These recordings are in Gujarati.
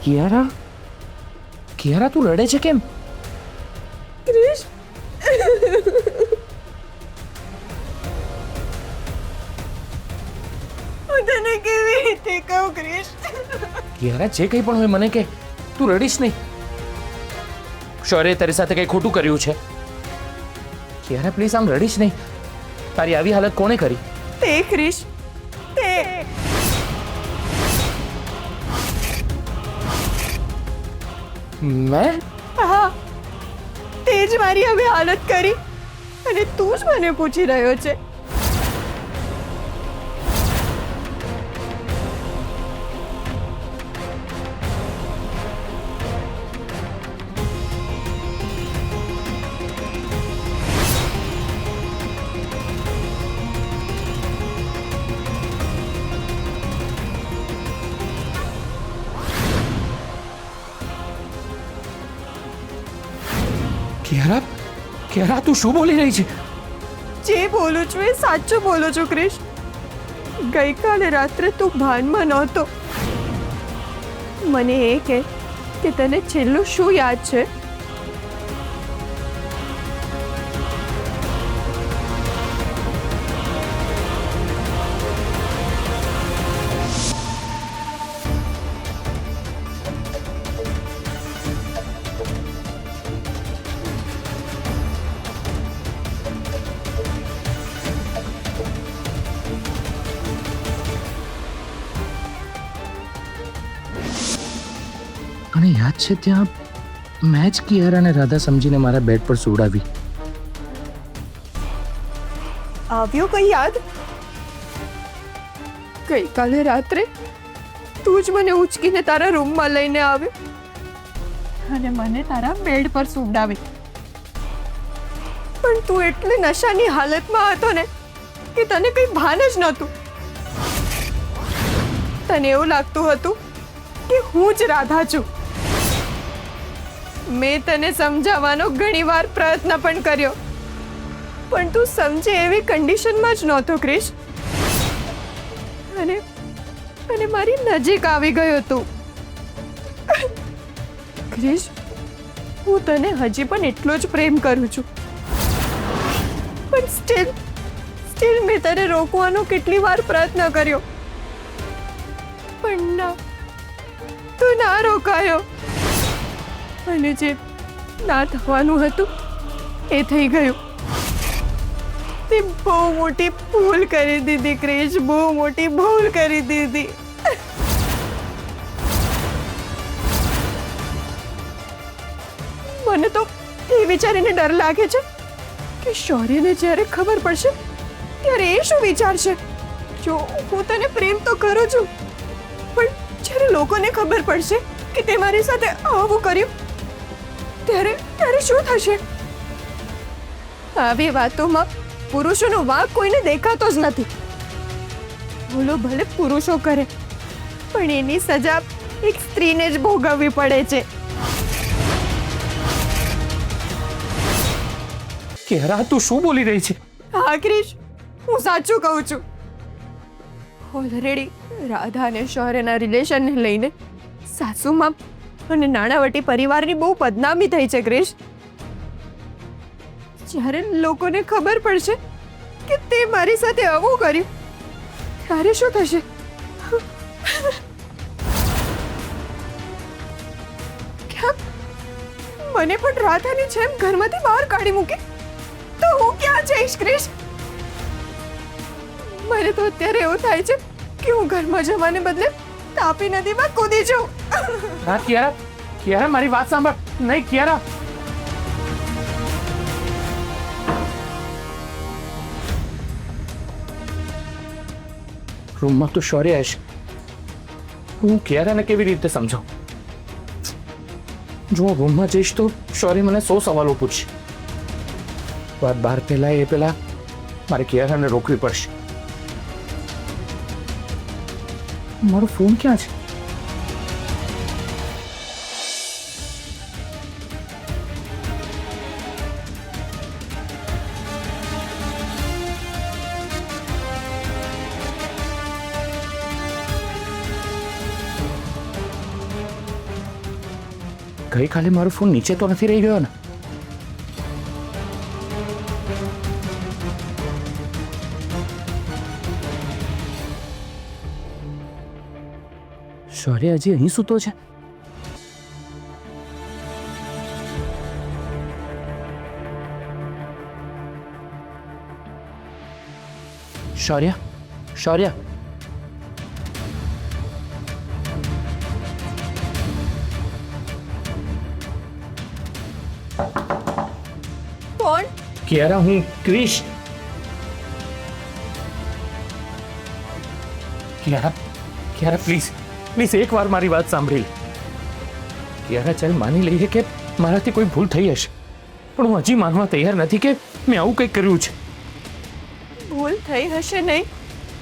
કિયારા, કિયારા તું રડે છે કેમ? ક્રિશ, હું તને કેવી રીતે કહું ક્રિશ? કિયારા જે કંઈ પણ હોય મને કે, તું રડીશ નહીં. શૌર્ય તારી સાથે કંઈ ખોટું કર્યું છે? કિયારા પ્લીઝ આમ રડીશ નહીં. તારી આવી હાલત કોણે કરી? તે ક્રિશ, તે મેં? હા, તે જ મારી હવે હાલત કરી અને તું જ મને પૂછી રહ્યો છે. કિયારા, કિયારા તું શું બોલી રહી છે? જે બોલું છું એ સાચું બોલું છું ક્રિશ. ગઈકાલે રાત્રે તું ભાનમાં નહોતો. મને એ કે તને છેલ્લું શું યાદ છે? મને યાદ છે ત્યાં મેં જ કિયારાને રાધા સમજીને મારા બેડ પર સુવડાવી. આવ્યો કઈ યાદ? ગઈકાલે રાત્રે તું જ મને ઉચકીને તારા રૂમમાં લઈને આવ્યો અને મને તારા બેડ પર સુવડાવી. પણ તું એટલી નશાની હાલતમાં હતો ને કે તને કઈ ભાન જ નહોતું. તને એવું લાગતું હતું કે હું જ રાધા છું. મેં તને સમજાવવાનો ઘણીવાર પ્રયત્ન પણ કર્યો, પણ તું સમજે એવી કન્ડિશનમાં જ નહોતો ક્રિશ. અને મારી નજીક આવી ગયો તું. ક્રિશ, હું તને હજી પણ એટલો જ પ્રેમ કરું છું, પણ સ્ટીલ મેં તને રોકવાનો કેટલી વાર પ્રયત્ન કર્યો, પણ ના, તું ના રોકાયો. અને જે ના થવાનું હતું એ થઈ ગયું. તે બહુ મોટી ભૂલ કરી દીધી ક્રિશ, બહુ મોટી ભૂલ કરી દીધી. મને તો એ વિચારીને ડર લાગે છે કે શૌર્યને જ્યારે ખબર પડશે ત્યારે એ શું વિચારશે. જો હું તને પ્રેમ તો કરું છું, પણ જ્યારે લોકોને ખબર પડશે કે તે મારી સાથે આવું કર્યું ત્યારે શું થશે? આવી વાતોમાં પુરુષોનો વાંક કોઈને દેખાતો જ નથી. ભૂલો ભલે પુરુષો કરે, પણ એની સજા એક સ્ત્રીને જ ભોગવવી પડે છે. કિયારા તું શું બોલી રહી છે? હા ક્રિશ, હું સાચું કહું છું. ઓલરેડી રાધા અને શૌર્યના રિલેશનને લઈને સાસુમાં અને નાણાવટી પરિવારની બહુ બદનામી થઈ છે ક્રિશ. જ્યારે લોકોને ખબર પડશે કે તે મારી સાથે આવું કર્યું ત્યારે શું થશે? ક્યાં મને પણ રાધાની જેમ ઘરમાંથી બહાર કાઢી મૂકી તો હું ક્યાં જઈશ ક્રિશ? મને તો અત્યારે એવું થાય છે કે હું ઘરમાં જવાને બદલે તાપી નદીમાં કૂદી જાઉં. હા કિયારા, કિયારા મારી વાત સાંભળ. નહીં કિયારા, રૂમમાં તો શૌર્ય હશે. હું કિયારાને કેવી રીતે સમજાવું? જો હું રૂમમાં જઈશ તો શૌર્ય મને 100 સવાલો પૂછશે. વાત બહાર પહેલા મારે કિયારાને રોકવી પડશે. મારો ફોન ક્યાં છે? ગઈકાલે મારો ફોન નીચે તો નથી રહી ગયો ને? શૌર્ય હજી અહીં સૂતો છે? શૌર્ય, શૌર્ય, કોણ? કિયારા, હું ક્રિશ. કિયારા, કિયારા, પ્લીઝ પ્લીઝ એકવાર મારી વાત સાંભળી લે. કિયારા, ચાલ માની લઈએ કે મારાથી કોઈ ભૂલ થઈ હશે, પણ હું હજી માનવા તૈયાર નથી કે મેં આવું કંઈક કર્યું છે. ભૂલ થઈ હશે નહીં,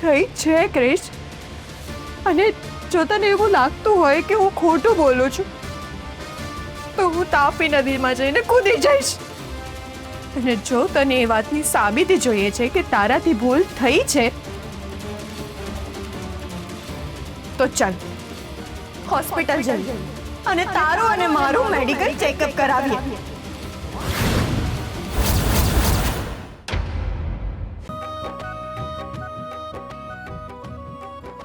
થઈ છે ક્રિશ. અને જો તને એવું લાગતું હોય કે હું ખોટું બોલું છું તો હું તાપી નદીમાં જઈને કૂદી જઈશ. અને જો તને એ વાતની સાબિતી જોઈએ છે કે તારાથી ભૂલ થઈ છે તો ચાલ હોસ્પિટલ જઈએ અને તારું અને મારું મેડિકલ ચેકઅપ કરાવીએ.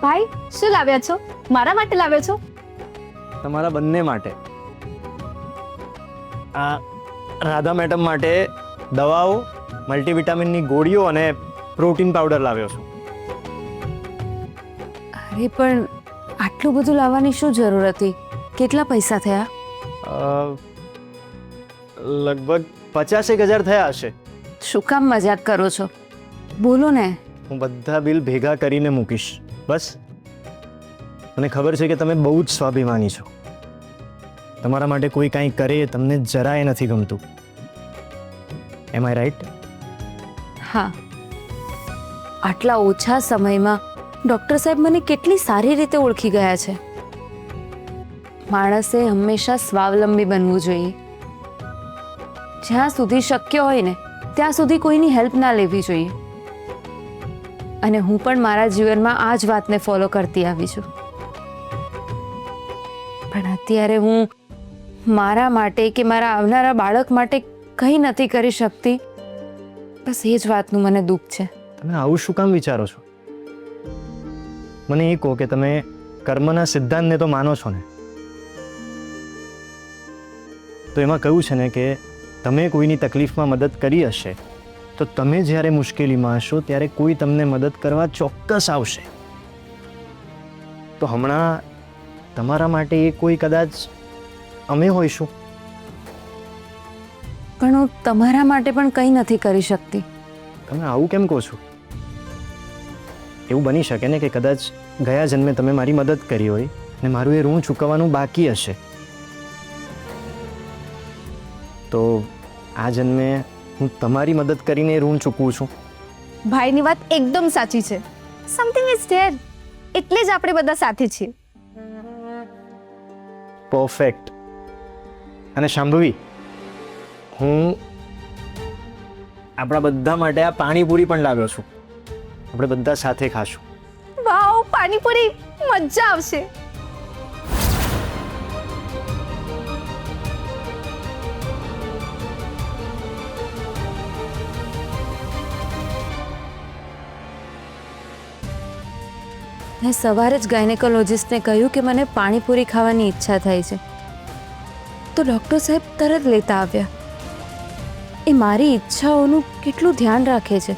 ભાઈ, શું લાવ્યા છો? મારા માટે લાવ્યા છો? તમારા બંને માટે. આ રાધા મેડમ માટે દવાઓ, મલ્ટીવિટામિનની ગોળીઓ અને પ્રોટીન પાવડર લાવ્યો છું. અરે પણ આટલું બધું લાવવાની શું જરૂર હતી? કેટલા પૈસા થયા? લગભગ 50,000 થયા હશે. શું કામ મજાક કરો છો? બોલો ને. હું બધા બિલ ભેગા કરીને મૂકીશ. બસ. મને ખબર છે કે તમે બહુ જ સ્વાભિમાની છો. તમારા માટે કોઈ કાંઈ કરે તમને જરાય નથી ગમતું. એમ આઈ રાઈટ? હા, આટલા ઓછા સમયમાં ડૉક્ટર સાહેબ મને કેટલી સારી રીતે ઓળખી ગયા છે. માણસે હંમેશા સ્વાવલંબી બનવું જોઈએ. જ્યાં સુધી શક્ય હોય ને ત્યાં સુધી કોઈની હેલ્પ ના લેવી જોઈએ. અને હું પણ મારા જીવનમાં આ જ વાતને ફોલો કરતી આવી છું. પણ અત્યારે હું મારા માટે કે મારા આવનારા બાળક માટે કંઈ નથી કરી શકતી. બસ એ જ વાતનું મને દુઃખ છે. તમે આવું શું કામ વિચારો છો? મને એ કહો કે તમે કર્મના સિદ્ધાંતને તો માનો છો ને? તો એમાં કહ્યું છે ને કે તમે કોઈની તકલીફમાં મદદ કરી હશે તો તમે જ્યારે મુશ્કેલીમાં હશો ત્યારે કોઈ તમને મદદ કરવા ચોક્કસ આવશે. તો હમણાં તમારા માટે એ કોઈ કદાચ અમે હોઈશું. પણ હું તમારા માટે પણ કંઈ નથી કરી શકતી. તમે આવું કેમ કહો છો? એવું બની શકે ને કે કદાચ ગયા જન્મે તમે મારી મદદ કરી હોય અને મારું એ ઋણ ચૂકવવાનું બાકી હશે. તો આ જન્મે હું તમારી મદદ કરીને ઋણ ચૂકવું છું. ભાઈની વાત એકદમ સાચી છે. સમથિંગ ઇઝ ધેર, એટલે જ આપણે બધા સાથે છીએ. પરફેક્ટ. અને શાંભવી, હું આપણા બધા માટે આ પાણીપુરી પણ લાવ્યો છું. આપણે બધા સાથે ખાશું. વાવ, પાણીપુરી, મજા આવશે. મેં સવારે જ ગાયનેકોલોજિસ્ટને કહ્યું કે મને પાણીપુરી ખાવાની ઈચ્છા થાય છે. તો ડૉક્ટર સાહેબ તરત લેતા આવ્યા. એ મારી ઈચ્છાઓનું કેટલું ધ્યાન રાખે છે.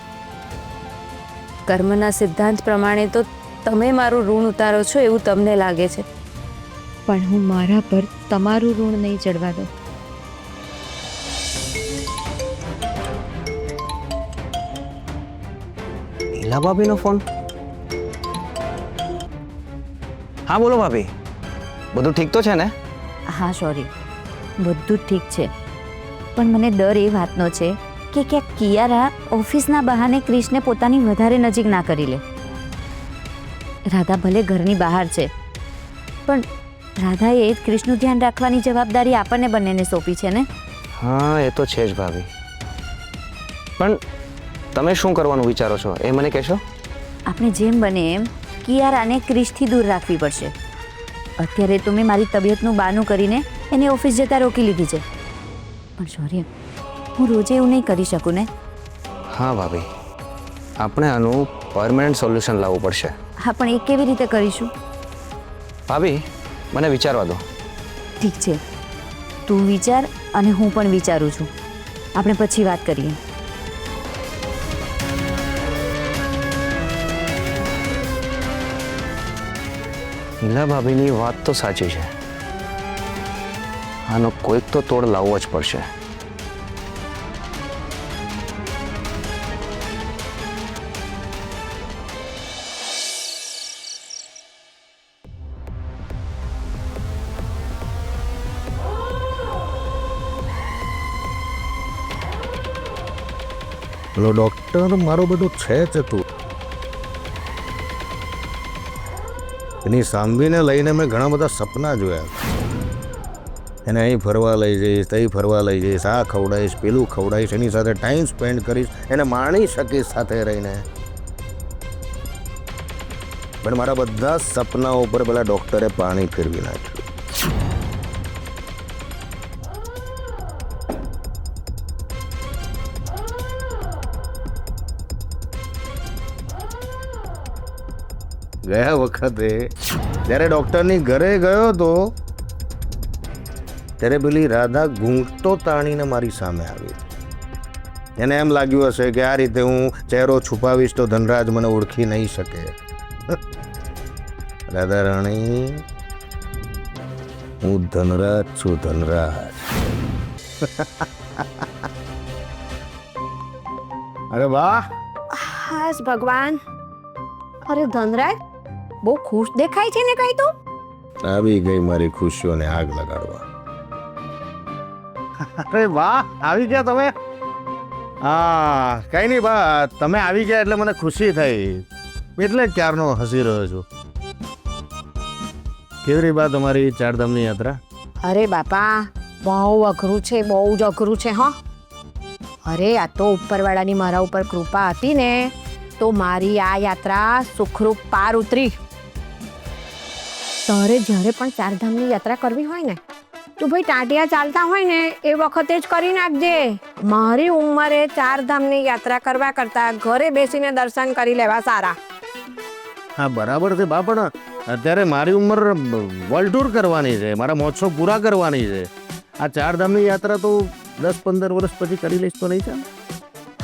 કર્મના સિદ્ધાંત પ્રમાણે તો તમે મારું ઋણ ઉતારો છો એવું તમને લાગે છે, પણ હું મારા પર તમારું ઋણ નહીં ચડવા દઉં. નીલા ભાભીનો ફોન. હા બોલો ભાભી, બધું ઠીક તો છે ને? હા સોરી, બધું જ ઠીક છે, પણ મને ડર એ વાતનો છે કે ક્યાંક કિયારા ઓફિસના બહાને ક્રિશને પોતાની વધારે નજીક ના કરી લે. રાધા ભલે ઘરની બહાર છે, પણ રાધાએ જ ક્રિશનું ધ્યાન રાખવાની જવાબદારી આપણને બંનેને સોંપી છે ને. હા એ તો છે જ ભાભી, પણ તમે શું કરવાનું વિચારો છો એ મને કહેશો? આપણે જેમ બને એમ કિયારાને ક્રિશથી દૂર રાખવી પડશે. અત્યારે તો મેં મારી તબિયતનું બહાનું કરીને એને ઓફિસ જતા રોકી લીધી છે, પણ શૌર્ય, હું રોજે એવું નહીં કરી શકું ને. હા ભાભી, આપણે આનું પરમેનન્ટ સોલ્યુશન લાવવું પડશે. હા, પણ એ કેવી રીતે કરીશું? ભાભી, મને વિચારવા દો. ઠીક છે, તું વિચાર અને હું પણ વિચારું છું. આપણે પછી વાત કરીએ. નીલા ભાભીની વાત તો સાચી છે. આનો કોઈક તો તોડ લાવવો જ પડશે. પેલો ડૉક્ટર મારો બધો છે ચતુર. એની સાંભળીને લઈને મેં ઘણા બધા સપના જોયા. એને અહીં ફરવા લઈ જઈશ, ત્યાં ફરવા લઈ જઈશ, આ ખવડાવીશ, પેલું ખવડાવીશ, એની સાથે ટાઈમ સ્પેન્ડ કરીશ, એને માણી શકીશ સાથે રહીને. પણ મારા બધા સપનાઓ ઉપર પેલા ડૉક્ટરે પાણી ફેરવી નાખ્યું. ગયા વખતે જ્યારે ડૉક્ટરની ઘરે ગયો હતો ત્યારે પેલી રાધા ઘૂંટતો તાણીને મારી સામે આવી. એને એમ લાગ્યું હશે કે આ રીતે હું ચહેરો છુપાવીશ તો ધનરાજ મને ઓળખી નહીં શકે. રાધા રાણી, હું ધનરાજ છું, ધનરાજ. અરે વાહ! હાસ ભગવાન. અરે ધનરાજ, બહુ ખુશ દેખાય છે ને કઈ તો. આવી ગઈ મારી ખુશીઓને આગ લગાડવા. અરે વાહ, આવી ગયા તમે. હા, કઈ નહીં બા, તમે આવી ગયા એટલે મને ખુશી થઈ, એટલે જ ક્યારનો હસી રહ્યો છું. કેવી રહી બા તમારી ચારધામની યાત્રા? અરે બાપા, બહુ અઘરું છે, બહુ જ અઘરું છે. હા, અરે આ તો ઉપરવાળાની મારા ઉપર કૃપા હતી ને તો મારી આ યાત્રા સુખરૂપ પાર ઉતરી. તારે જ્યારે પણ ચારધામની યાત્રા કરવી હોય ને, તું ભાઈ ટાંટિયા ચાલતા હોય ને એ વખતે જ કરી નાખજે. મારી ઉંમરે ચારધામની યાત્રા કરવા કરતા ઘરે બેસીને દર્શન કરી લેવા સારા. હા બરાબર છે બા, પણ અત્યારે મારી ઉંમર વર્લ્ડ ટૂર કરવાની છે, મારા મહોત્સવ પૂરા કરવાની છે. આ ચારધામની યાત્રા તો 10-15 વર્ષ પછી કરી લઈશ તો નહીં ચાલે?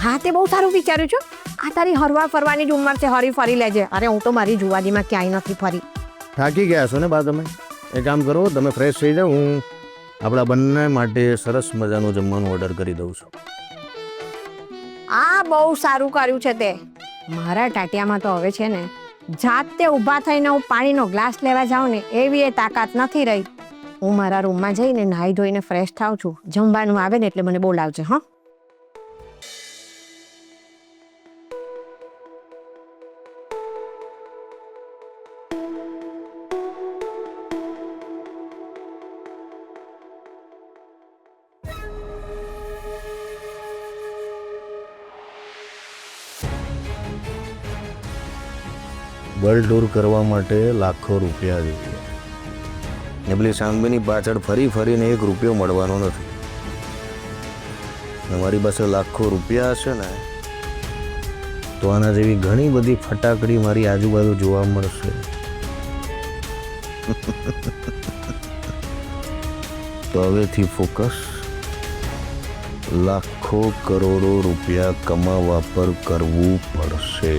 હા, તે બહુ સારું વિચાર્યું છું. આ તારી હરવા ફરવાની જ ઉંમર છે, હરી ફરી લેજે. અરે હું તો મારી જુવાનીમાં ક્યાંય નથી ફરી. થાકી ગયા છો ને બા તમે? એ કામ કરો, તમે ફ્રેશ થઈ જાઓ, હું આપણા બંને માટે સરસ મજાનું જમવાનું ઓર્ડર કરી દઉં છું. આ બહુ સારું કર્યું છે તે. મારા ટાટિયામાં તો હવે છે ને જાતે ઊભા થઈને હું પાણીનો ગ્લાસ લેવા જાઉં ને એવી એ તાકાત નથી રહી. હું મારા રૂમમાં જઈને નાહી ધોઈને ફ્રેશ થાઉં છું. જમવાનું આવે ને એટલે મને બોલાવજે. હા, વર્લ્ડ ટૂર કરવા માટે લાખો રૂપિયા જોઈએ. ને પેલી સાંભળીની પાછળ ફરી ફરીને 1 રૂપિયો મળવાનો નથી. તમારી પાસે લાખો રૂપિયા હશે ને તો આના જેવી ઘણી બધી ફટાકડી મારી આજુબાજુ જોવા મળશે. તો હવેથી ફોકસ લાખો કરોડો રૂપિયા કમાવા પર કરવું પડશે.